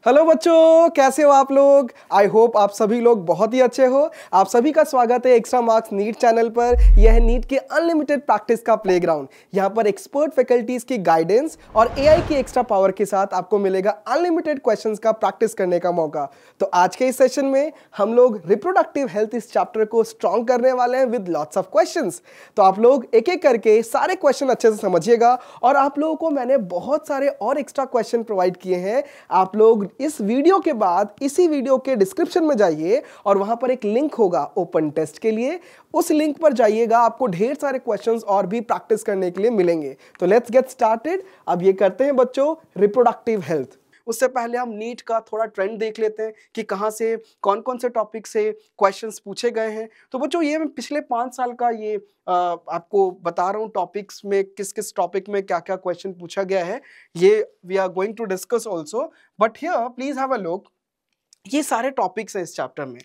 Hello बच्चों, कैसे हो आप लोग। आई होप आप सभी लोग बहुत ही अच्छे हो। आप सभी का स्वागत है एक्स्ट्रा मार्क्स नीट चैनल पर। यह है नीट के अनलिमिटेड प्रैक्टिस का प्लेग्राउंड। यहाँ पर एक्सपर्ट फैकल्टीज की गाइडेंस और एआई की एक्स्ट्रा पावर के साथ आपको मिलेगा अनलिमिटेड क्वेश्चंस का प्रैक्टिस करने का मौका। तो आज के इस सेशन में हम लोग रिप्रोडक्टिव हेल्थ इस चैप्टर को स्ट्रॉन्ग करने वाले हैं विद लॉट्स ऑफ क्वेश्चंस। तो आप लोग एक एक करके सारे क्वेश्चन अच्छे से समझिएगा और आप लोगों को मैंने बहुत सारे और एक्स्ट्रा क्वेश्चन प्रोवाइड किए हैं। आप लोग इस वीडियो के बाद इसी वीडियो के डिस्क्रिप्शन में जाइए और वहां पर एक लिंक होगा ओपन टेस्ट के लिए। उस लिंक पर जाइएगा, आपको ढेर सारे क्वेश्चंस और भी प्रैक्टिस करने के लिए मिलेंगे। तो लेट्स गेट स्टार्टेड। अब ये करते हैं बच्चों रिप्रोडक्टिव हेल्थ। उससे पहले हम नीट का थोड़ा ट्रेंड देख लेते हैं कि कहां से कौन कौन से टॉपिक से क्वेश्चंस पूछे गए हैं। तो बच्चों ये मैं पिछले 5 साल का ये आपको बता रहा हूं टॉपिक्स में किस किस टॉपिक में क्या क्या क्वेश्चन पूछा गया है। ये we are going to discuss also, but here please have a look. ये सारे टॉपिक्स हैं इस चैप्टर में।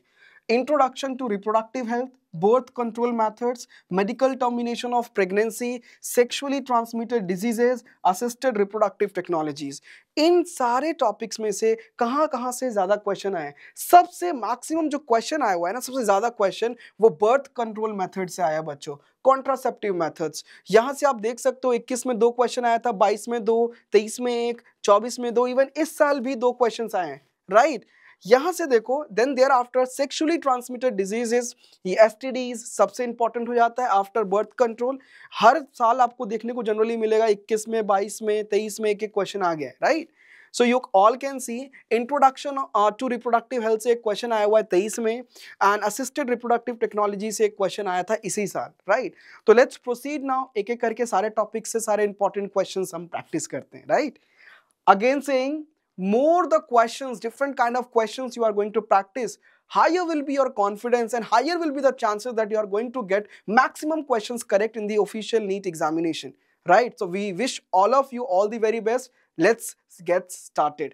Introduction to reproductive health, birth control methods, medical termination of pregnancy, sexually transmitted diseases, assisted reproductive technologies। इन सारे topics में से कहां से ज्यादा क्वेश्चन आए? सबसे मैक्सिमम जो क्वेश्चन आया हुआ है ना, सबसे ज्यादा क्वेश्चन वो बर्थ कंट्रोल मेथड से आया बच्चों। कॉन्ट्रासेप्टिव मेथड्स, यहां से आप देख सकते हो 21 में 2 क्वेश्चन आया था, 22 में 2, 23 में 1, 24 में 2, इवन इस साल भी 2 क्वेश्चन आए हैं, राइट। यहां से देखो, then there after sexually transmitted diseases, ये एसटीडीज सबसे इंपॉर्टेंट हो जाता है आफ्टर बर्थ कंट्रोल। हर साल आपको देखने को जनरली मिलेगा 21 में, 22 में, 23 में एक एक क्वेश्चन आ गया है, right. So you all can see introduction to reproductive health से एक क्वेश्चन आया हुआ है 23 में, एंड असिस्टेड रिप्रोडक्टिव टेक्नोलॉजी से एक क्वेश्चन आया था इसी साल, राइट। तो लेट्स प्रोसीड नाउ, एक एक करके सारे टॉपिक से सारे इंपॉर्टेंट क्वेश्चन हम प्रैक्टिस करते हैं, right. Again saying, more the questions, different kind of questions you are going to practice, higher will be your confidence and higher will be the chances that you are going to get maximum questions correct in the official NEET examination, right? So we wish all of you all the very best. Let's get started.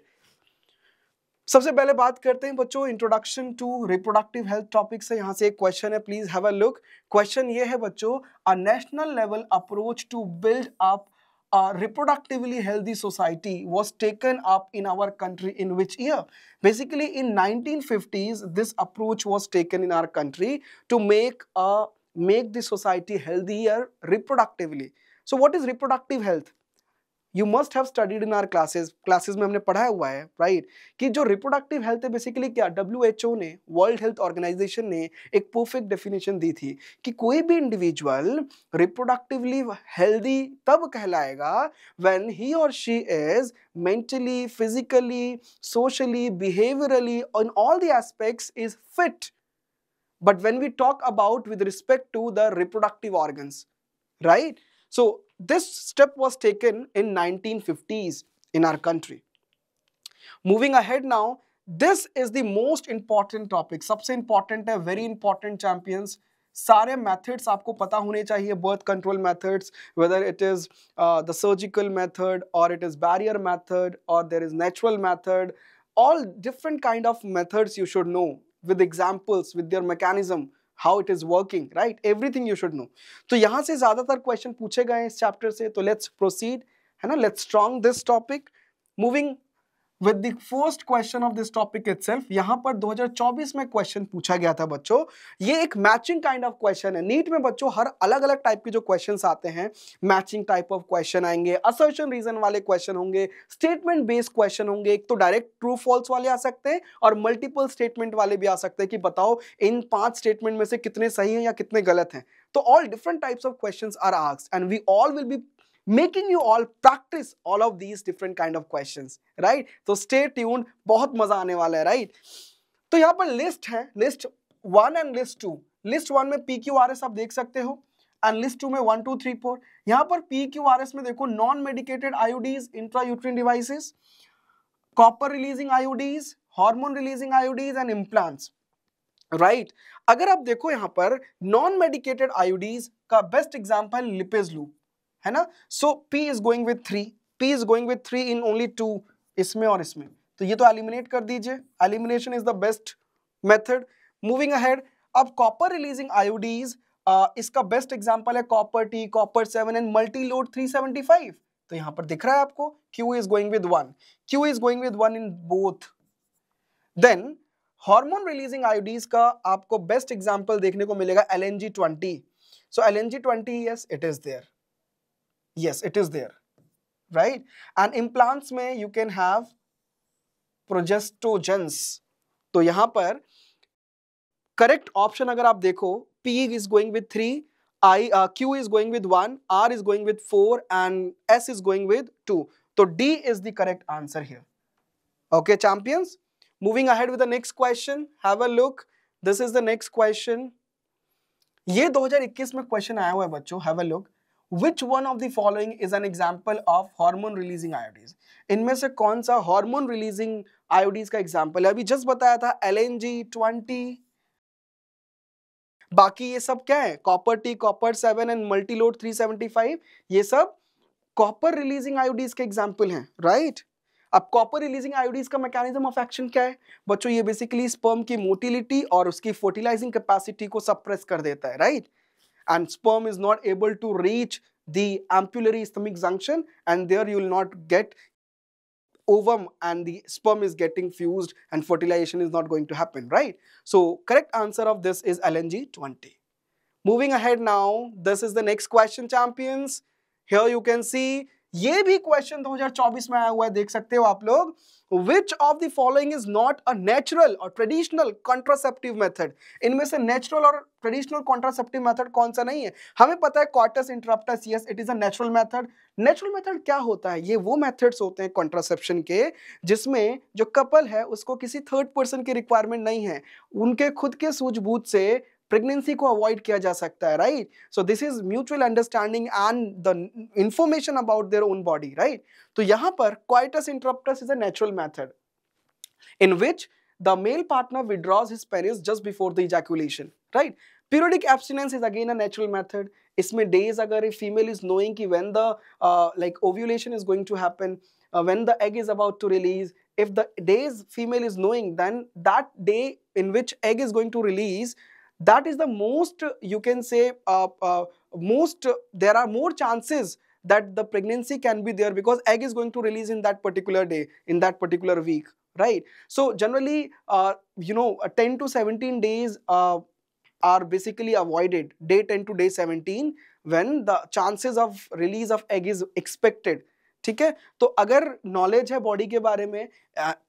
सबसे पहले बात करते हैं बच्चों introduction to reproductive health topic से। यहां से एक क्वेश्चन है, please have a look. Question ये है बच्चों, a national level approach to build up a reproductively healthy society was taken up in our country in which year? Basically in 1950s this approach was taken in our country to make the society healthier reproductively. So what is reproductive health? You must have studied in our classes में हमने पढ़ा हुआ है, right, कि जो reproductive health है basically क्या, WHO ने, वर्ल्ड हेल्थ ऑर्गेनाइजेशन ने एक परफेक्ट डेफिनेशन दी थी कि कोई भी इंडिविजुअल रिप्रोडक्टिवली हेल्दी तब कहलाएगा व्हेन ही और she is mentally, physically, socially, behaviourally, on all the aspects is fit, but when we talk about with respect to the reproductive organs, right? So this step was taken in 1950s in our country. Moving ahead now, this is the most important topic, सबसे important है, very important champions। सारे methods आपको पता होने चाहिए, birth control methods, whether it is the surgical method or it is barrier method or there is natural method, all different kind of methods you should know with examples, with their mechanism, how it is working, right? Everything you should know. तो यहाँ से ज्यादातर question पूछे गए हैं इस chapter से, तो लेट्स प्रोसीड, है ना, let's strong this topic. Moving with the first question of this topic itself. यहाँ पर 2024 में क्वेश्चन पूछा गया था बच्चों। ये एक मैचिंग काइंड ऑफ क्वेश्चन है। नीट में बच्चों हर अलग अलग टाइप के जो क्वेश्चंस आते हैं, मैचिंग टाइप ऑफ क्वेश्चन आएंगे, असर्शन रीजन वाले क्वेश्चन होंगे, स्टेटमेंट बेस्ड क्वेश्चन होंगे। एक तो डायरेक्ट ट्रू फॉल्स वाले आ सकते हैं और मल्टीपल स्टेटमेंट वाले भी आ सकते हैं कि बताओ इन 5 स्टेटमेंट में से कितने सही हैं या कितने गलत हैं। तो all different types of questions are asked and we all will be making you all practice all of these different kind of questions, right? So stay tuned, बहुत मजा आने वाला है, right? तो यहाँ पर लिस्ट है, लिस्ट 1 एंड लिस्ट 2। लिस्ट 1 में PQRS आप देख सकते हो एंड लिस्ट 2 में 1 2 3 4। यहाँ पर PQRS में देखो, non medicated IUDs, intrauterine devices, copper releasing IUDs, hormone releasing IUDs and implants, right. अगर आप देखो यहाँ पर नॉन मेडिकेटेड आईओडीज का बेस्ट एग्जांपल लिपेजलू, है ना। सो P is going with 3, P is going with 3 in only 2, इसमें और इसमें, तो ये तो एलिमिनेट कर दीजिए। Elimination is the best method. Moving ahead, अब कॉपर रिलीजिंग आयोडीज, इसका बेस्ट एग्जांपल है copper T, copper 7 and multi load 375। तो यहां पर दिख रहा है आपको Q is going with 1, Q is going with 1 in both. Then hormone releasing IUDs का आपको बेस्ट एग्जांपल देखने को मिलेगा LNG20. So LNG20, yes, it is there. Yes, it is there, right? And implants में you can have progestogens. तो यहां पर correct option अगर आप देखो, P is going with 3, Q is going with 1, R is going with 4 and S is going with 2. So D is the correct answer here. Okay, champions. Moving ahead with the next question. Have a look. This is the next question. ये 2021 में question आया हुआ है बच्चों. Have a look. Which one of the following is an example of hormone releasing iodides? इनमें से कौन सा hormone releasing iodides का एग्जाम्पल है? अभी जस्ट बताया था LNG20. बाकी ये सब क्या है? Copper T, copper 7 and Multiload 375. ये सब कॉपर रिलीजिंग आयोडीज के एग्जाम्पल हैं, राइट? अब कॉपर रिलीजिंग आयोडीज का मैकेनिज्म ऑफ एक्शन क्या है बच्चों? ये बेसिकली स्पर्म की मोटिलिटी और उसकी फर्टिलाइजिंग कैपेसिटी को सप्रेस कर देता है, right? And sperm is not able to reach the ampullary isthmic junction and there you will not get ovum and the sperm is getting fused and fertilization is not going to happen, right? So correct answer of this is LNG20. Moving ahead now, this is the next question, champions. Here you can see ये भी question 2024 में आया हुआ है, देख सकते हो आप लोग. Which of the following is not a natural or traditional contraceptive method? इनमें से natural और traditional contraceptive method कौन सा नहीं है? हमें पता है coitus interruptus, yes, it is a natural method. Natural method क्या होता है? ये वो methods होते हैं contraception के जिसमें जो couple है उसको किसी third person की requirement नहीं है, उनके खुद के सूझबूझ से प्रेगनेंसी को अवॉइड किया जा सकता है, right? So this is mutual understanding and the information about their own body, right? तो यहां पर coitus interruptus is a natural method in which the male partner withdraws his penis just before the ejaculation, right? Periodic abstinence is again a natural method. इसमें days अगर female is knowing कि when the like ovulation is going to happen, when the egg is about to release, if the days female is knowing, then that day in which egg is going to release, that is the most, you can say, there are more chances that the pregnancy can be there because egg is going to release in that particular day, in that particular week, right? So generally, 10 to 17 days are basically avoided, day 10 to day 17, when the chances of release of egg is expected. ठीक है, तो अगर knowledge है body के बारे में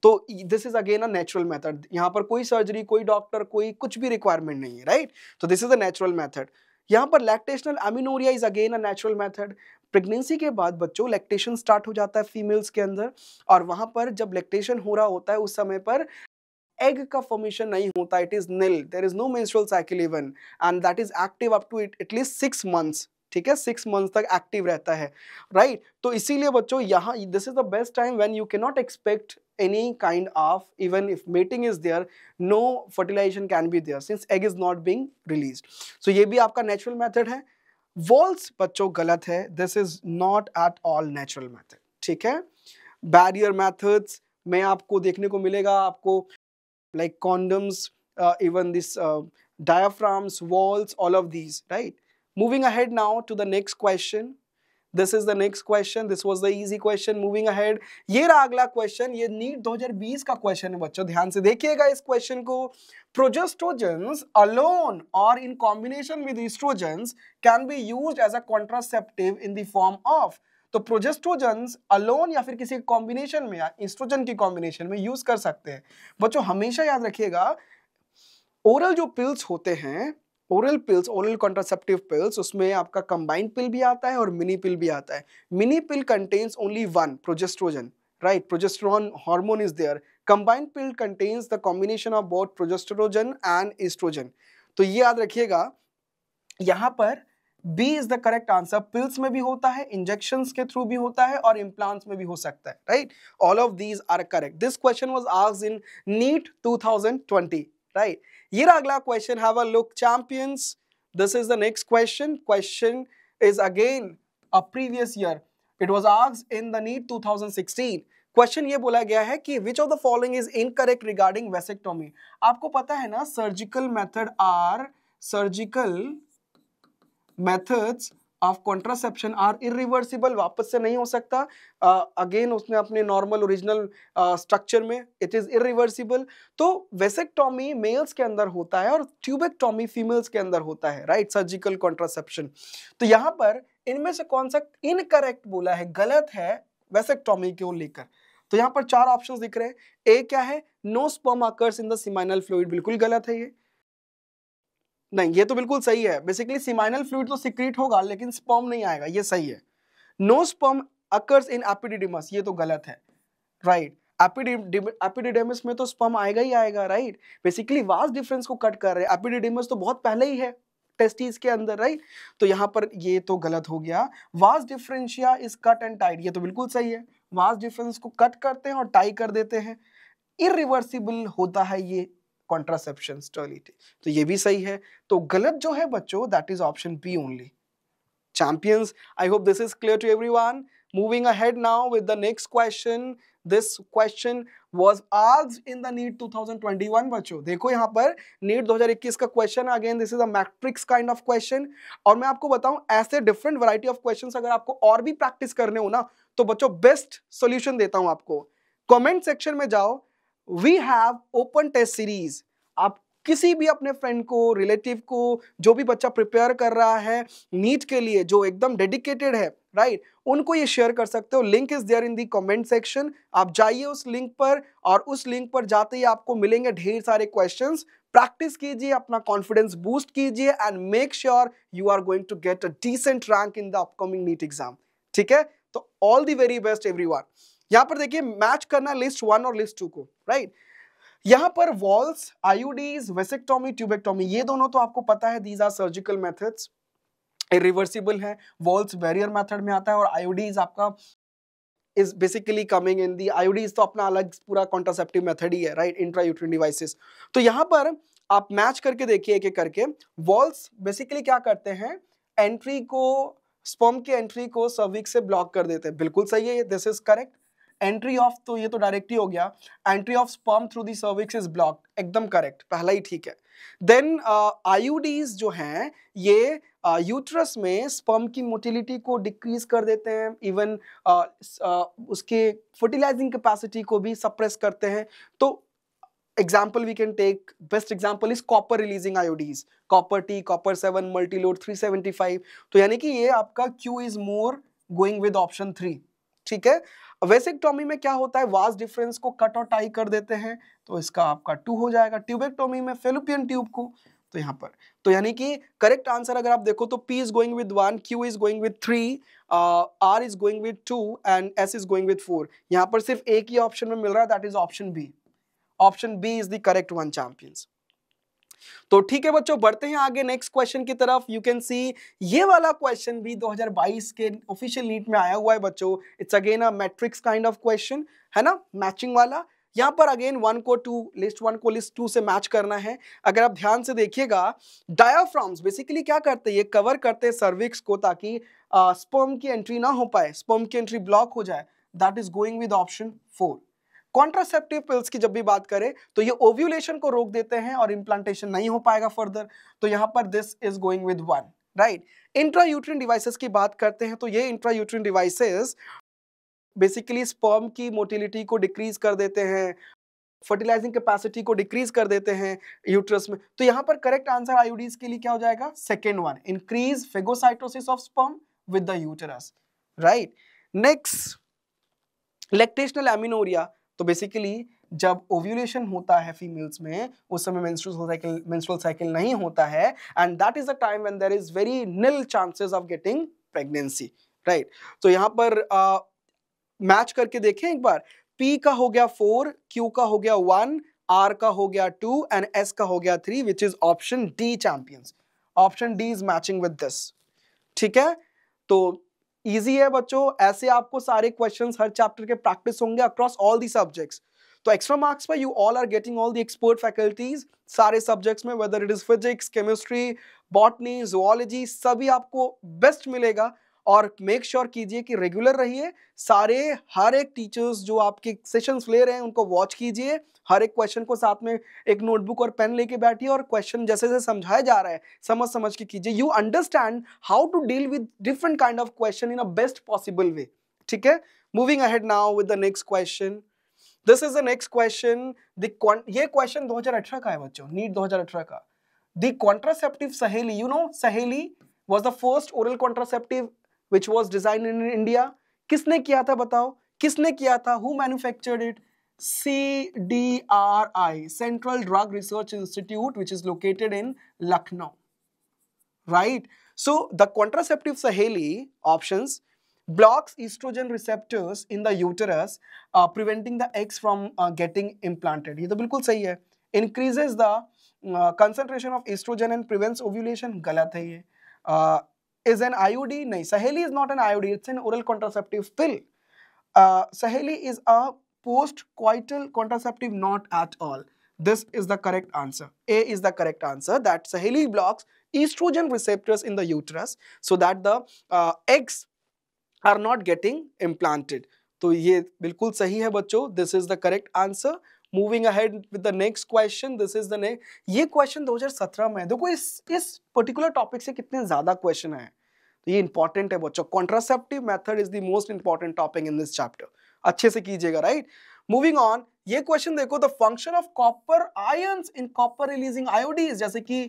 तो this is again a natural method. यहाँ पर कोई सर्जरी, कोई डॉक्टर, कोई कुछ भी रिक्वायरमेंट नहीं है, राइट? तो this is a natural method. यहाँ पर lactational amenorrhoea is again a natural method. Pregnancy के बाद बच्चों लैक्टेशन स्टार्ट हो जाता है फीमेल्स के अंदर, और वहां पर जब लैक्टेशन हो रहा होता है उस समय पर एग का फॉर्मेशन नहीं होता, it is nil, there is no menstrual cycle even, and that is active up to at least 6 months. ठीक है, 6 months तक एक्टिव रहता है, राइट? तो इसीलिए बच्चों यहाँ this is the best time when you can not expect any kind of, even if mating is there, no fertilization can be there since egg is not being released. So ये भी आपका natural method है. Walls बच्चों गलत है, this is not at all natural method. ठीक है, barrier methods में आपको देखने को मिलेगा, आपको like condoms, even this diaphragms, walls, all of these, right? Moving ahead now to the next question. This is the next question. This was the easy question. Moving ahead. ये रहा अगला question. ये नीट 2020 का question है बच्चों, ध्यान से देखिएगा इस क्वेश्चन को. Progestogens alone or in combination with estrogens can be used as a contraceptive in the form of. तो प्रोजेस्ट्रोजेंस अलोन या फिर किसी कॉम्बिनेशन में या एस्ट्रोजन की कॉम्बिनेशन में यूज कर सकते हैं. बच्चों हमेशा याद रखिएगा, ओरल जो पिल्स होते हैं, oral pills, oral contraceptive pills, उसमें आपका कंबाइंड पिल भी आता है और मिनी पिल भी आता है. Mini pill contains only one progestogen, right? Progesterone hormone is there. Combined pill contains the combination of both progestogen and oestrogen. तो ये याद रखिएगा, यहाँ पर B is the correct answer. Pills में भी होता है, इंजेक्शंस के थ्रू भी होता है और इम्प्लांट्स में भी हो सकता है, right? All of these are correct. This question was asked in NEET 2020, right? ये रहा अगला question. Have a look champions. This is the next question. Question is again a previous year. It was asked in the NEET 2016. Question ये बोला गया है कि which of the following is incorrect regarding vasectomy. आपको पता है ना, surgical method are, surgical methods of contraception are irreversible, वापस से नहीं हो सकता, अगेन उसने अपने नॉर्मल ओरिजिनल स्ट्रक्चर में, इट इज इरिवर्सिबल। तो वेसेक्टोमी मेल्स के अंदर होता है और ट्यूबेक्टोमी फीमेल्स के अंदर होता है, राइट, सर्जिकल कॉन्ट्रासेप्शन। तो यहाँ पर इनमें से कौन सा इनकरेक्ट बोला है, गलत है वेसेक्टोमी को लेकर? तो यहाँ पर 4 ऑप्शंस दिख रहे हैं। ए क्या है, no sperm occurs in the seminal fluid, बिल्कुल गलत है ये। नहीं, ये तो बिल्कुल सही है। बेसिकली सीमाइनल फ्लूइड तो सिक्रीट होगा लेकिन स्पर्म नहीं आएगा, ये सही है। No sperm occurs in epididymis, ये तो गलत है, राइट। एपिडिडिमस में तो स्पर्म आएगा ही आएगा, राइट। बेसिकली वास डिफरेंस को कट कर रहे हैं, एपिडिडिमस तो बहुत पहले ही है टेस्टिस के अंदर, राइट। तो यहाँ पर ये तो गलत हो गया। Vas deferentia is cut and tied, ये तो बिल्कुल सही है। वास डिफरेंस को कट करते हैं और टाई कर देते हैं, इरिवर्सिबल होता है ये कॉन्ट्रासेप्शन स्टर्लिटी, तो ये भी सही है। तो गलत जो है बच्चों, that is option B only. Champions, I hope this is clear to everyone. Moving ahead now with the next question. This question was asked in the NEET 2021 बच्चों। देखो यहाँ पर NEET 2021 का question, again this is a matrix kind of question. और मैं आपको बताऊं, ऐसे डिफरेंट वैरायटी ऑफ क्वेश्चंस अगर आपको और भी प्रैक्टिस करने हो ना, तो बच्चों बेस्ट सॉल्यूशन देता हूं आपको। कमेंट सेक्शन में जाओ, we have open test series. आप किसी भी अपने फ्रेंड को, रिलेटिव को, जो भी बच्चा प्रिपेयर कर रहा है नीट के लिए, जो एकदम डेडिकेटेड है, राइट, उनको ये शेयर कर सकते हो। Link is there in the comment section. आप जाइए उस लिंक पर, और उस लिंक पर जाते ही आपको मिलेंगे ढेर सारे क्वेश्चंस। प्रैक्टिस कीजिए, अपना कॉन्फिडेंस बूस्ट कीजिए, and make sure you are going to get a decent rank in the upcoming NEET exam. ठीक है, तो all the very best everyone. यहां पर देखिए, मैच करना लिस्ट 1 और लिस्ट 2 को, राइट। यहां पर वॉल्स, आईयूडीज, वेसेक्टोमी, ट्यूबेक्टोमी, ये दोनों तो आपको पता है, these are surgical methods, irreversible है। वॉल्स बैरियर मेथड में आता है और आईयूडीज आपका is basically coming in the, IUDs तो अपना अलग पूरा कॉन्ट्रासेप्टिव मेथड ही है, राइट, इंट्रायूट्रिन डिवाइसेस। तो यहां पर आप मैच करके देखिए एक एक करके। वॉल्स बेसिकली क्या करते हैं, एंट्री को, स्पर्म की एंट्री को सर्विक्स से ब्लॉक कर देते हैं, बिल्कुल सही है, this is correct. Entry of, तो ये तो डायरेक्ट ही हो गया, entry of sperm through the cervix is blocked, एकदम करेक्ट, पहला ही ठीक है। देन आईयूडीज जो हैं, ये यूट्रस में स्पर्म की मोटिलिटी को डिक्रीज कर देते हैं, इवन उसके फर्टिलाइजिंग कैपेसिटी को भी सप्रेस करते हैं। तो example we can take, best example is copper releasing IUDs, copper T, copper 7, Multiload 375। तो यानी कि ये आपका Q is more going with option 3, ठीक है। वेसेक्टोमी में क्या होता है, वास डिफरेंस को कट और टाई कर देते हैं, तो इसका आपका 2 हो जाएगा। ट्यूबेक्टोमी में फेलोपियन ट्यूब को, तो यहाँ पर, तो यानी कि करेक्ट आंसर अगर आप देखो तो P is going with 1, Q is going with 3, R is going with 2 and S is going with 4। यहाँ पर सिर्फ एक ही ऑप्शन में मिल रहा है, that is option B. Option B is the correct one, champions. तो ठीक है बच्चों, बढ़ते हैं आगे नेक्स्ट क्वेश्चन की तरफ। यू कैन सी ये वाला क्वेश्चन भी 2022 के ऑफिशियल नीट में आया हुआ है बच्चों। It's again a matrix kind of question, है ना, मैचिंग वाला। यहाँ पर अगेन 1 को 2, लिस्ट 1 को लिस्ट 2 से मैच करना है। अगर आप ध्यान से देखिएगा, डायाफ्राम्स बेसिकली क्या करते हैं, ये कवर करते हैं सर्विक्स को, ताकि स्पर्म की एंट्री ना हो पाए, स्पर्म की एंट्री ब्लॉक हो जाए, that is going with option 4। Contraceptive pills की जब भी बात करें तो ये ओव्यूलेशन को रोक देते हैं और इम्प्लांटेशन नहीं हो पाएगा फर्दर, तो यहां पर this is going with 1, right. Intrauterine devices की बात करते हैं तो ये इंट्रायूट्रिन डिवाइसेस बेसिकली स्पर्म की मोटिलिटी को डिक्रीज कर देते हैं, फर्टिलाइजिंग कैपेसिटी को डिक्रीज कर देते हैं यूट्रस में। तो यहां पर करेक्ट आंसर आईयूडीज के लिए क्या हो जाएगा, second one, increase phagocytosis of sperm with the uterus, right. Next, lactational amenorrhoea. तो बेसिकली जब ओव्यूलेशन होता है फीमेल्स में, उस समय मेंस्ट्रुअल साइकिल नहीं होता है, and that is the time when there is very nil chances of getting pregnancy, right. तो यहाँ पर मैच करके देखें एक बार, P का हो गया 4, Q का हो गया 1, R का हो गया 2 एंड S का हो गया 3, which is option D, champions. Option D is matching with this, ठीक है। तो इजी है बच्चों, ऐसे आपको सारे क्वेश्चंस हर चैप्टर के प्रैक्टिस होंगे अक्रॉस ऑल दी सब्जेक्ट्स। तो एक्स्ट्रा मार्क्स पर you all are getting all the expert faculties सारे सब्जेक्ट्स में, whether it is physics, chemistry, botany, zoology, सभी आपको बेस्ट मिलेगा। और मेक श्योर कीजिए कि रेगुलर रहिए, सारे हर एक टीचर्स जो आपके सेशंस ले रहे हैं उनको वॉच कीजिए, हर एक क्वेश्चन को साथ में एक नोटबुक और पेन लेके बैठिए और क्वेश्चन जैसे जैसे समझाया जा रहा है समझ समझ के कीजिए। You understand how to deal with different kind of question in a best possible way. ठीक है, moving ahead now with the next question. This is the next question. ये क्वेश्चन 2018 का है बच्चों, नीट 2018 का। The contraceptive Saheli, you know Saheli was the first oral contraceptive which was designed in India. किसने किया था बताओ, किसने किया था? Who manufactured it? CDRI, Central Drug Research Institute, which is located in Lucknow. Right? So the contraceptive Saheli options blocks estrogen receptors in the uterus, preventing the eggs from getting implanted. ये तो बिल्कुल सही है. Increases the concentration of estrogen and prevents ovulation. गलत है ये. Is an IUD? नहीं, Saheli is not an IUD, it's an oral contraceptive pill. Saheli is a post-coital contraceptive, not at all. This is the correct answer. A is the correct answer, that Saheli blocks estrogen receptors in the uterus so that the eggs are not getting implanted. तो ये बिल्कुल सही है बच्चों, this is the correct answer. Moving ahead with the next question, this is the next. ये question 2017 में है। देखो इस particular topic से कितने ज़्यादा question आए, तो ये important है बच्चों। Contraceptive method is the most important topic in this chapter. अच्छे से कीजिएगा, right? Moving on, ये question देखो, the function of copper ions in copper releasing IODs, जैसे कि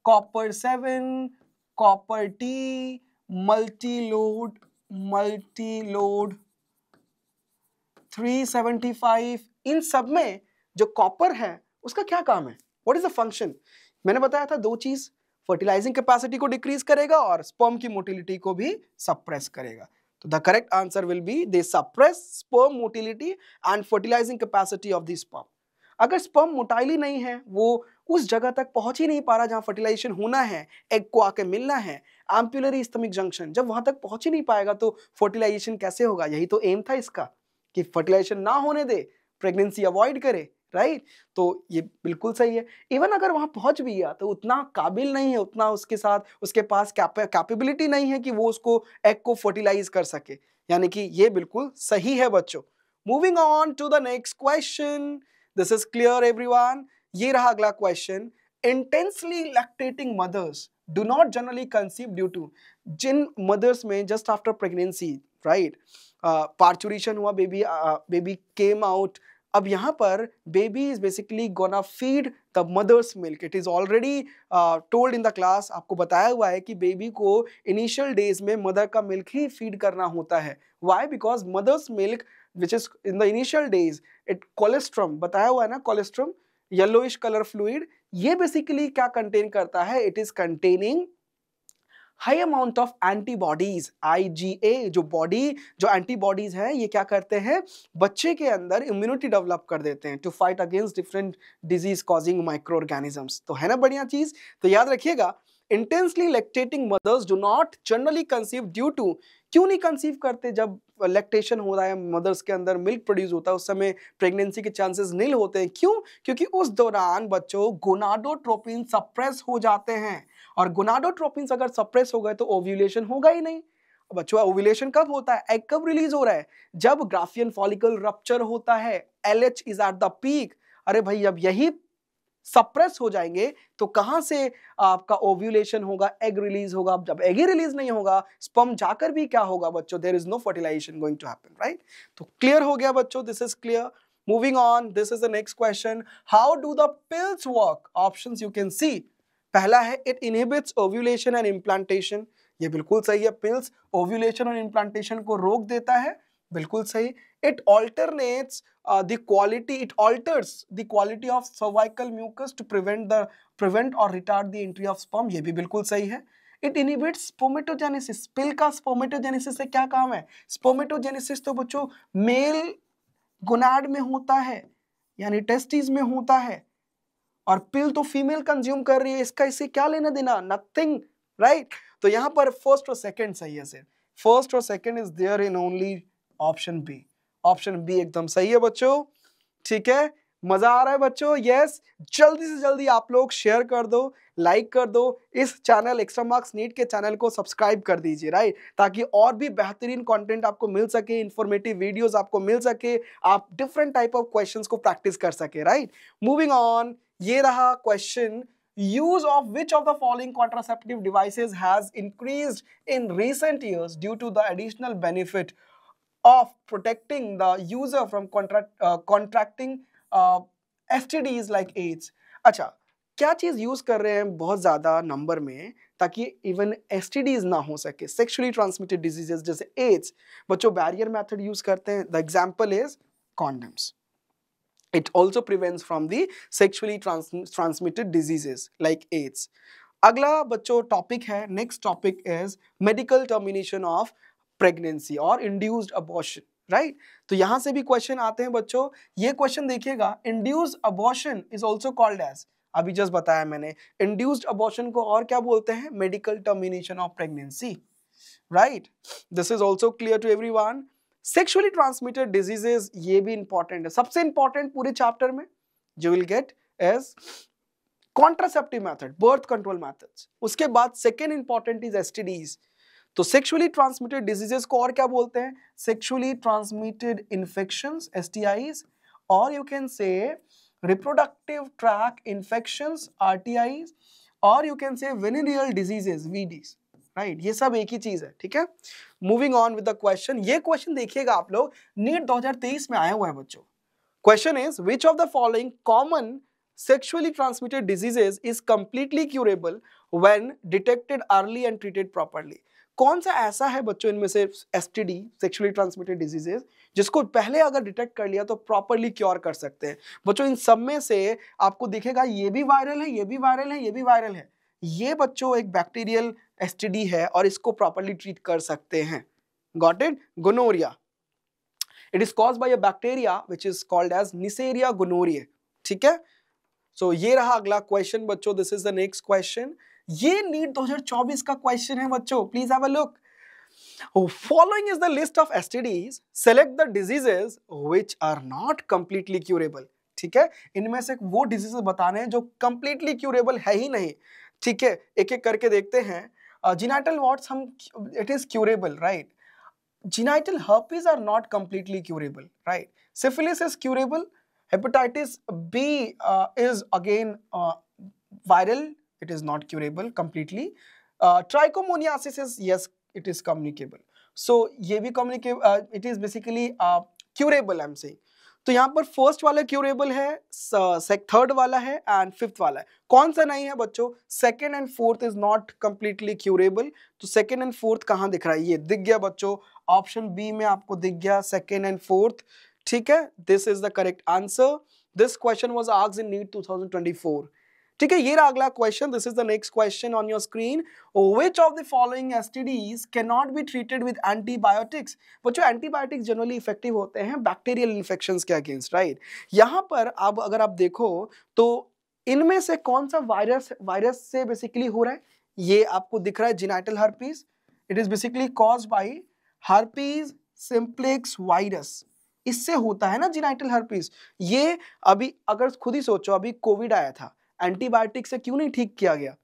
copper 7, copper T, multi-load 375, इन सब में जो कॉपर है उसका क्या काम है? What is the function? मैंने बताया था दो चीज, फर्टिलाइजिंग कैपेसिटी को डिक्रीज करेगा और स्पर्म की मोटिलिटी को भी सप्रेस करेगा। तो the correct answer will be they suppress sperm motility and fertilising capacity of the sperm. अगर स्पर्म मोटाइल ही नहीं है, वो उस जगह तक पहुंच ही नहीं पा रहा जहां फर्टिलाइजेशन होना है, एग को आके मिलना है, एम्पुलरी स्टमक जंक्शन, जब वहां तक पहुंच ही नहीं पाएगा तो फर्टिलाइजेशन कैसे होगा? यही तो एम था इसका कि फर्टिलाइजेशन ना होने दे, प्रेगनेंसी अवॉइड करे, राइट? तो ये बिल्कुल सही है। इवन अगर वहां पहुंच भी गया तो उतना काबिल नहीं है, उतना उसके साथ उसके पास कैपेबिलिटी नहीं है कि वो उसको एग को फर्टिलाइज कर सके, यानी कि ये बिल्कुल सही है बच्चों। Moving on to the next question, this is clear everyone. ये रहा अगला question. Intensely lactating mothers do not generally conceive due to, जिन मदर्स में just after pregnancy, right, parturition हुआ, बेबी केम आउट, अब यहाँ पर baby is basically gonna feed the mother's milk. It is already told in the class, आपको बताया हुआ है कि बेबी को इनिशियल डेज में मदर का मिल्क ही फीड करना होता है। Why? Because mother's milk which is in the initial days, it colostrum बताया हुआ है ना, कोलेस्ट्रम येलोइश कलर फ्लूइड, ये बेसिकली क्या कंटेन करता है? It is containing high amount of antibodies, IgA। जो एंटीबॉडीज हैं ये क्या करते हैं? बच्चे के अंदर इम्यूनिटी डेवलप कर देते हैं to fight against different disease causing micro organisms. तो है ना बढ़िया चीज? तो याद रखिएगा, intensely lactating mothers do not generally conceive due to, क्यों नहीं कंसीव करते? जब लैक्टेशन हो रहा है, मदर्स के अंदर मिल्क प्रोड्यूस होता है, उस समय प्रेगनेंसी के चांसेस नील होते हैं। क्यों? क्योंकि उस दौरान बच्चों गोनाडोट्रोपिन सप्रेस हो जाते हैं, और गोनाडोट्रोपिन अगर सप्रेस हो गए तो ओव्यूलेशन होगा ही नहीं। बच्चों ओव्यूलेशन कब होता है? एग कब रिलीज हो रहा है? जब ग्राफियन फॉलिकल रप्चर होता है, LH is at the peak. अरे भाई, अब यही सप्रेस हो जाएंगे तो कहां से आपका ओव्यूलेशन होगा, एग रिलीज होगा। जब एग ही रिलीज नहीं होगा, स्पर्म जाकर भी क्या होगा बच्चों? There is no fertilization going to happen, right? तो क्लियर हो गया बच्चों, this is clear. Moving on, this is the next question. How do the pills work? Options you can see. पहला है it inhibits ovulation and implantation, ये बिल्कुल सही है। पिल्स ओव्यूलेशन और इम्प्लांटेशन को रोक देता है, बिल्कुल सही। It alternates the quality, it alters the quality of cervical mucus to prevent or retard the entry of sperm, ये भी बिल्कुल सही है। इट इनहिबिट्स स्पर्मेटोजेनेसिस, पिल का स्पर्मेटोजेनेसिस से क्या काम है? स्पर्मेटोजेनेसिस तो बच्चों मेल गोनाड में होता है, यानी टेस्टिस में होता है, और पिल तो फीमेल कंज्यूम कर रही है, इसका इससे क्या लेना देना? Nothing, right? तो यहां पर फर्स्ट और सेकंड सही है सर, फर्स्ट और second is there in only option B. Option B एकदम सही है बच्चों, ठीक है। मजा आ रहा है बच्चों? यस, जल्दी से जल्दी आप लोग शेयर कर दो, लाइक कर दो, इस चैनल एक्स्ट्रा मार्क्स नीट के चैनल को सब्सक्राइब कर दीजिए, राइट, ताकि और भी बेहतरीन कंटेंट आपको मिल सके, इंफॉर्मेटिव वीडियोस आपको मिल सके, आप डिफरेंट टाइप ऑफ क्वेश्चंस को प्रैक्टिस कर सके, राइट। मूविंग ऑन, ये रहा question, use of which of the following contraceptive devices has increased in recent years due to the additional benefit of protecting the user from contracting STDs like AIDS? अच्छा, क्या चीज use कर रहे हैं बहुत ज्यादा नंबर में ताकि इवन STDs ना हो सके, सेक्सुअली ट्रांसमिटेड डिजीजेस जैसे एड्स? बच्चों बैरियर मेथड यूज करते हैं, the example is condoms. It also prevents from the sexually transmitted diseases like AIDS. अगला बच्चों टॉपिक है, next topic is medical termination of pregnancy और इंड्यूस्ड अबॉर्शन, राइट। तो यहां से भी क्वेश्चन आते हैं बच्चों, ये क्वेश्चन देखिएगा, induced abortion is also called as, अभी जस्ट बताया मैंने, इंड्यूस्ड अबॉर्शन को और क्या बोलते हैं? Medical termination of pregnancy, right. This is also clear to everyone. Sexually transmitted diseases, ये भी इंपॉर्टेंट है, सबसे इंपॉर्टेंट पूरे चैप्टर में जो will get is contraceptive method, birth control methods. उसके बाद सेकेंड इंपॉर्टेंट इज एसटीडीज। तो सेक्सुअली ट्रांसमिटेड डिजीजेस को और क्या बोलते हैं? Sexually transmitted infections, STIs, or you can say reproductive tract infections, RTIs, or you can say venereal diseases, VDs, right. ये सब एक ही चीज है, ठीक है। Moving on with the question, ये क्वेश्चन देखिएगा आप लोग, नीट 2023 में आया हुआ है बच्चों। Question is which of the following common sexually transmitted diseases is completely curable when detected early and treated properly? कौन सा ऐसा है बच्चों इनमें से STD, sexually transmitted diseases, जिसको पहले अगर डिटेक्ट कर लिया तो प्रॉपरली क्योर कर सकते हैं? बच्चों इन सब में से आपको दिखेगा ये भी वायरल है, ये भी वायरल है, ये भी वायरल है। ये बच्चों एक बैक्टीरियल STD है और इसको प्रॉपरली ट्रीट कर सकते हैं। Got it? Gonorrhoea, it is caused by a bacteria which is called as Neisseria gonorrhoeae, ठीक है। So, ये रहा अगला क्वेश्चन बच्चों, this is the next question. ये नीट 2024 का क्वेश्चन है बच्चों, please have a look. Following is the list of STDs, select the diseases which are not completely curable, ठीक है। इनमें से वो डिजीजेस बताने हैं जो कंप्लीटली क्यूरेबल है ही नहीं, ठीक है। एक एक करके देखते हैं। Genital warts hmm, it is curable, right. Genital herpes are not completely curable, right. Syphilis is curable. Hepatitis B is again viral. It is not curable completely. Trichomoniasis is, yes, it is communicable. So ये भी communicable. It is basically curable, I'm saying. तो यहाँ पर first वाला curable है, third वाला है and fifth वाला है। कौन सा नहीं है बच्चों? Second and fourth is not completely curable. तो सेकेंड एंड फोर्थ कहाँ दिख रहा है? ये दिख गया बच्चों, ऑप्शन बी में आपको दिख गया सेकेंड एंड फोर्थ, ठीक है। This is the correct answer. This question was asked in NEET 2024, ठीक है। ये रहा अगला question, this is the next question on your screen. Which of the following STDs can not be treated with antibiotics? बच्चों antibiotics generally effective होते हैं bacterial infections के against, right. यहाँ पर अब अगर आप देखो तो इनमें से कौन सा वायरस से बेसिकली हो रहा है? ये आपको दिख रहा है genital herpes. It is basically caused by herpes simplex virus, इससे होता है ना जीनाइटल हर्पीज। ये अभी अगर खुद ही सोचो, अभी कोविड आया था, एंटीबायोटिक से क्यों नहीं ठीक किया गया?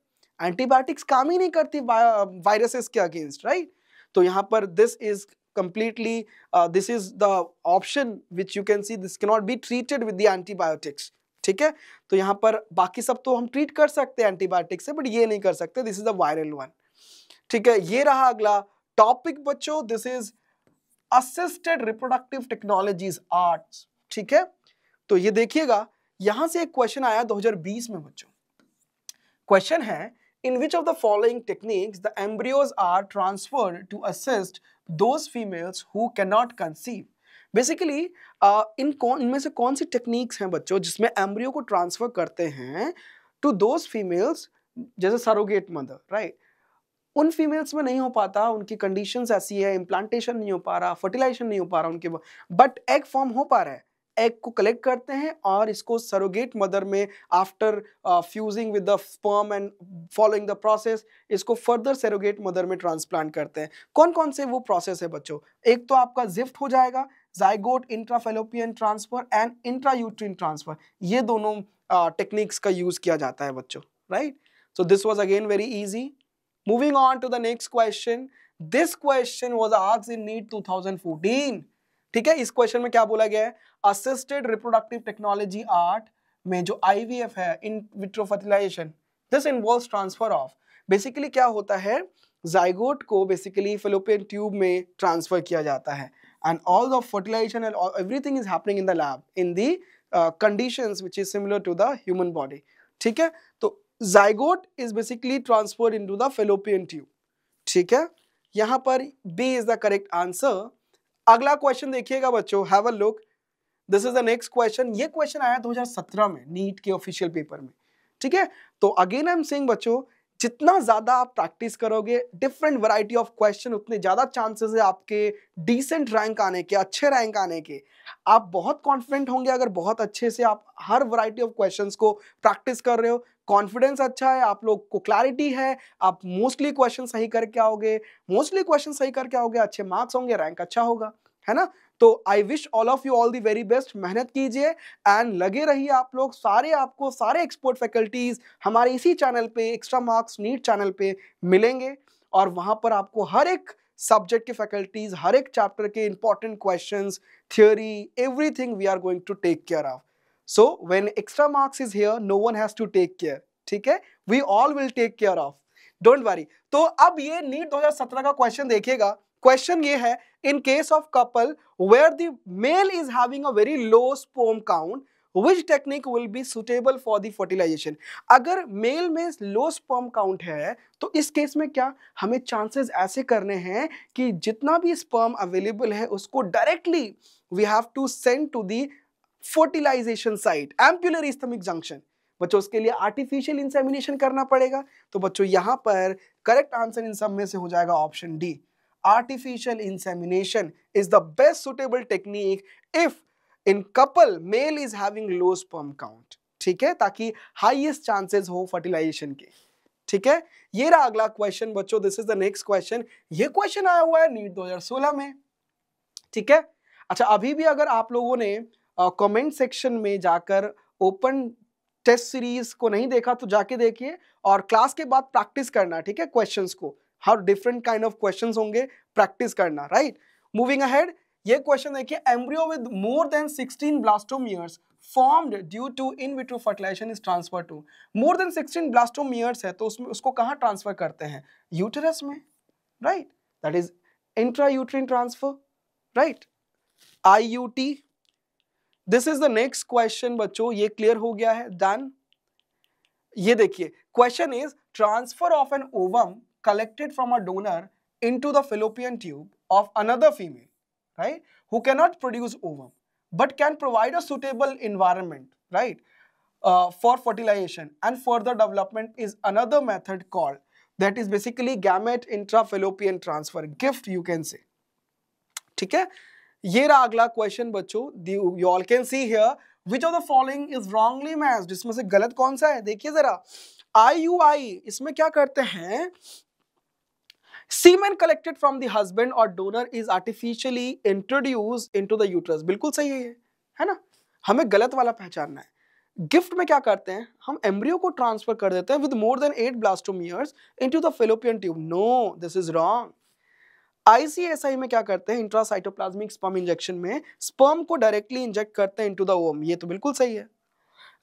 एंटीबायोटिक्स काम ही नहीं करती वायरसेस के अगेंस्ट, राइट। तो यहाँ पर this is completely, this is the option which you can C, this can not be treated with the antibiotics, ठीक है। तो यहाँ पर बाकी सब तो हम ट्रीट कर सकते हैं एंटीबायोटिक से, बट ये नहीं कर सकते, this is the viral one, ठीक है। ये रहा अगला टॉपिक बच्चों, this is assisted reproductive technologies arts, ठीक है। तो ये देखिएगा, यहां से एक क्वेश्चन आया 2020 में बच्चों। क्वेश्चन है, in which of the following techniques the embryos are transferred to assist those females who can not conceive? Basically इनमें से कौन सी टेक्निक्स हैं बच्चों जिसमें एम्ब्रियो को ट्रांसफर करते हैं टू दोज फीमेल्स, जैसे सरोगेट मदर, राइट। उन फीमेल्स में नहीं हो पाता, उनकी कंडीशंस ऐसी है, इम्प्लांटेशन नहीं हो पा रहा, फर्टिलाइजेशन नहीं हो पा रहा उनके, बट एग फॉर्म हो पा रहा है। एग को कलेक्ट करते हैं और इसको सरोगेट मदर में after fusing with the sperm and following the process इसको फर्दर सरोगेट मदर में ट्रांसप्लांट करते हैं। कौन कौन से वो प्रोसेस है बच्चों? एक तो आपका जिफ्ट हो जाएगा, zygote intrafallopian transfer and intrauterine transfer, ये दोनों टेक्निक्स का यूज किया जाता है बच्चों, right. So this was again very easy. Moving on to the next question, this question was asked in NEET 2014, ठीक है। इस क्वेश्चन में क्या बोला गया है, असिस्टेड रिप्रोडक्टिव टेक्नोलॉजी आर्ट में जो IVF है, in vitro fertilization, this involves transfer of, basically क्या होता है, जाइगोट को बेसिकली फेलोपियन ट्यूब में ट्रांसफर किया जाता है and all the fertilization and everything is happening in the lab in the conditions which is similar to the human body, ठीक है। तो zygote is basically transferred into the fallopian tube, ठीक है। यहां पर B is the correct answer. अगला question देखिएगा बच्चों, have a look, this is the next question. ये क्वेश्चन आया 2017 में नीट के ऑफिशियल पेपर में, ठीक है। तो अगेन आई एम सेइंग बच्चों, जितना ज्यादा आप प्रैक्टिस करोगे डिफरेंट वैरायटी ऑफ क्वेश्चन, उतने ज्यादा चांसेस है आपके डिसेंट रैंक आने के, अच्छे रैंक आने के। आप बहुत कॉन्फिडेंट होंगे अगर बहुत अच्छे से आप हर वैरायटी ऑफ क्वेश्चंस को प्रैक्टिस कर रहे हो, कॉन्फिडेंस अच्छा है, आप लोग को क्लैरिटी है, आप मोस्टली क्वेश्चन सही करके आओगे, अच्छे मार्क्स होंगे, रैंक अच्छा होगा, है ना। तो I wish all of you all the very best, मेहनत कीजिए एंड लगे रहिए आप लोग। आपको सारे एक्सपर्ट फैकल्टीज हमारे इसी चैनल पे, एक्स्ट्रा मार्क्स नीट चैनल पे मिलेंगे और वहां पर आपको हर एक सब्जेक्ट के फैकल्टीज, हर एक चैप्टर के important questions, theory, everything we are going to take care of. So when Extramarks is here, no one has to take care, ठीक है, we all will take care of, don't worry. तो अब ये NEET 2017 का question देखिएगा। Question ये है, in case of couple where the male is having a very low sperm count, which technique will be suitable for the fertilization? अगर mail में low sperm count है तो इस केस में क्या हमें चांसेस ऐसे करने हैं कि जितना भी स्पर्म अवेलेबल है उसको directly we have to send to the fertilization site, ampullary isthmic junction. बच्चों उसके लिए आर्टिफिशियल इंसेमिनेशन करना पड़ेगा। तो बच्चों यहां पर करेक्ट आंसर इन सब में से हो जाएगा option D, artificial insemination is the best suitable technique if in couple male is having low sperm count, ठीक है, ताकि highest chances हो fertilization के, ठीक है। ये रहा अगला क्वेश्चन बच्चों, this is the next question. ये क्वेश्चन आया हुआ है नीट 2016 में, ठीक है। अच्छा, अभी भी अगर आप लोगों ने कमेंट सेक्शन में जाकर ओपन टेस्ट सीरीज को नहीं देखा तो जाके देखिए और क्लास के बाद प्रैक्टिस करना, ठीक है, क्वेश्चंस को, हर डिफरेंट काइंड ऑफ क्वेश्चंस होंगे, प्रैक्टिस करना, राइट। मूविंग अहेड, ये क्वेश्चन देखिए, embryo with more than 16 blastomeres formed due to in vitro fertilisation is transfer to. More than 16 blastomeres है तो उसमें उसको कहां ट्रांसफर करते हैं, यूटेरस में, right, that is intrauterine transfer, right, IUT। This is the next question बच्चों, ये क्लियर हो गया है, डन। ये देखिए, question is transfer of an ovum collected from a donor into the fallopian tube of another female, right, who cannot produce ovum but can provide a suitable environment, right, for fertilization and further development is another method called, that is basically gamete intrafallopian transfer, gift you can say, ठीक है। ये रहा अगला question बच्चों, you all can see here which of the following is wrongly matched, इसमें से गलत कौन सा है, देखिए जरा। IUI इसमें क्या करते हैं, Semen collected from the husband or donor is artificially introduced into the uterus, बिल्कुल सही है ना, हमें गलत वाला पहचानना है। गिफ्ट में क्या करते हैं, हम एम्ब्रियो को ट्रांसफर कर देते हैं with more than 8 blastomeres into the fallopian tube, no this is wrong. ICSI में क्या करते हैं, इंट्रासाइटोप्लाज्मिक स्पर्म इंजेक्शन में स्पर्म को डायरेक्टली इंजेक्ट करते हैं इनटू द ओवम, ये तो बिल्कुल सही है।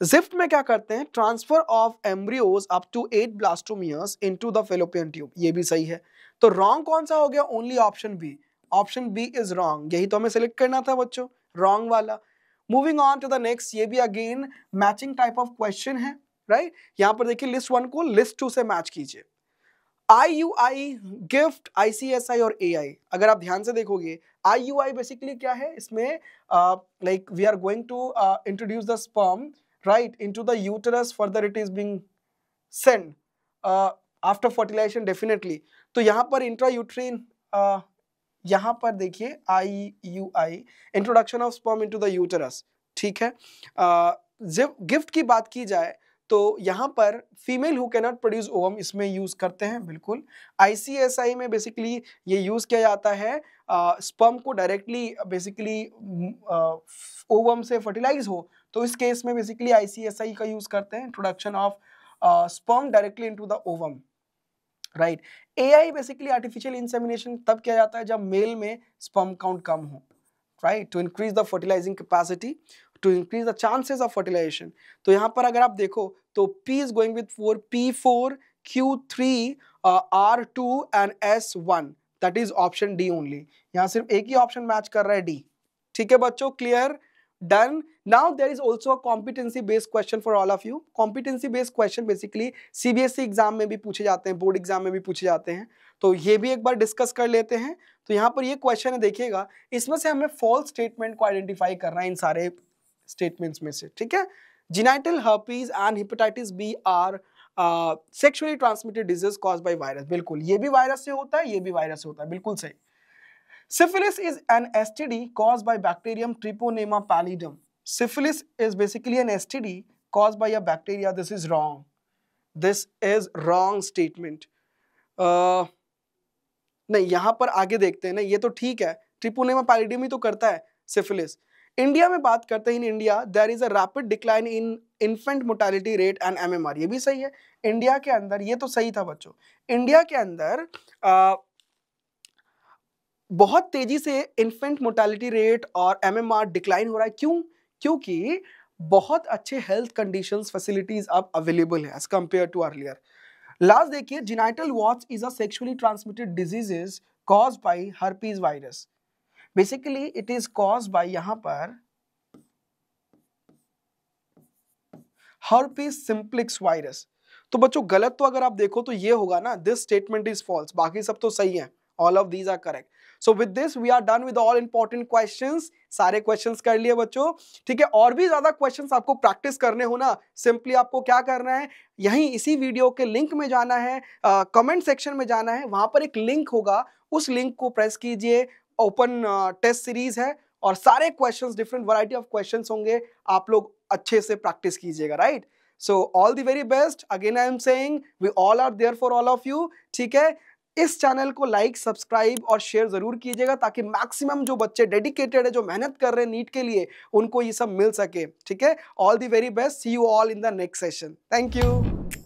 जिफ्ट में क्या करते हैं, transfer of embryos up to 8 blastomeres into the fallopian tube, ये भी सही है। तो रॉन्ग कौन सा हो गया, only option B, option B is wrong, यही तो हमें सिलेक्ट करना था बच्चों, रॉन्ग वाला। Moving on to the next, ये भी again matching type of question है, राइट। यहां पर देखिए लिस्ट 1 को लिस्ट 2 से मैच कीजिए। IUI, गिफ्ट, ICSI और AI, अगर आप ध्यान से देखोगे IUI बेसिकली क्या है, इसमें like we are going to introduce the sperm right into the uterus, further it is being sent after fertilization definitely। तो यहाँ पर intrauterine, यहाँ पर देखिए IUI, introduction of sperm into the uterus, ठीक है। गिफ्ट की बात की जाए तो यहाँ पर female who can not produce ovum इसमें यूज करते हैं बिल्कुल। ICSI में बेसिकली ये यूज किया जाता है स्पर्म को डायरेक्टली बेसिकली ओवम से फर्टिलाइज हो, तो इस केस में बेसिकली ICSI का यूज करते हैं, introduction of sperm directly into the ovum, right. AI basically artificial insemination तब किया जाता है जब मेल में स्पर्म काउंट कम हो, right, to increase the fertilising capacity, to increase the chances of fertilisation. तो यहाँ पर अगर आप देखो तो P is going with 4, P4, Q3, R2 and S1, that is option D only. यहाँ सिर्फ एक ही ऑप्शन मैच कर रहा है, डी। ठीक है बच्चों, clear, done. Now there is also a competency based question for all of you. Competency based question basically CBSE exam में भी पूछे जाते हैं, बोर्ड एग्जाम में भी पूछे जाते हैं, तो ये भी एक बार डिस्कस कर लेते हैं। तो यहाँ पर ये क्वेश्चन है, देखिएगा, इसमें से हमें फॉल्स स्टेटमेंट को आइडेंटिफाई करना है इन सारे स्टेटमेंट्स में से, ठीक है। Genital herpes and hepatitis B are sexually transmitted disease caused by virus, बिल्कुल, ये भी वायरस से होता है, ये भी वायरस से होता है, बिल्कुल सही। Syphilis is an STD caused by bacterium Treponema pallidum. Syphilis is basically an STD caused by a bacteria. This is wrong. This is wrong statement. नहीं, यहाँ पर आगे देखते हैं ना, ये तो ठीक है, Treponema pallidum ही तो करता है syphilis। इंडिया में बात करते हैं, in India there is a rapid decline in infant mortality rate and MMR, ये भी सही है। इंडिया के अंदर, ये तो सही था बच्चों, इंडिया के अंदर बहुत तेजी से इन्फेंट मोर्टेलिटी रेट और MMR डिक्लाइन हो रहा है। क्यों? क्योंकि बहुत अच्छे हेल्थ कंडीशंस, फैसिलिटीज अब अवेलेबल है as compared to earlier. Last देखिए, genital warts is a sexually transmitted diseases caused by herpes virus. Basically it is caused by यहाँ पर हर्पीज सिंप्लेक्स वायरस। तो बच्चों गलत तो अगर आप देखो तो ये होगा ना, दिस स्टेटमेंट इज फॉल्स, बाकी सब तो सही है, all of these are correct. So with this we are done with all important questions, सारे क्वेश्चंस कर लिए बच्चों, ठीक है। और भी ज्यादा क्वेश्चंस आपको प्रैक्टिस करने हो ना, सिंपली आपको क्या करना है, यहीं इसी वीडियो के लिंक में जाना है, कमेंट सेक्शन में जाना है, वहां पर एक लिंक होगा, उस लिंक को प्रेस कीजिए, ओपन टेस्ट सीरीज है और सारे questions, different variety of questions होंगे, आप लोग अच्छे से प्रैक्टिस कीजिएगा, right. So all the very best, again I am saying we all are there for all of you, ठीक है। इस चैनल को लाइक, सब्सक्राइब और शेयर जरूर कीजिएगा ताकि मैक्सिमम जो बच्चे डेडिकेटेड है, जो मेहनत कर रहे हैं नीट के लिए, उनको ये सब मिल सके, ठीक है। All the very best, see you all in the next session, thank you.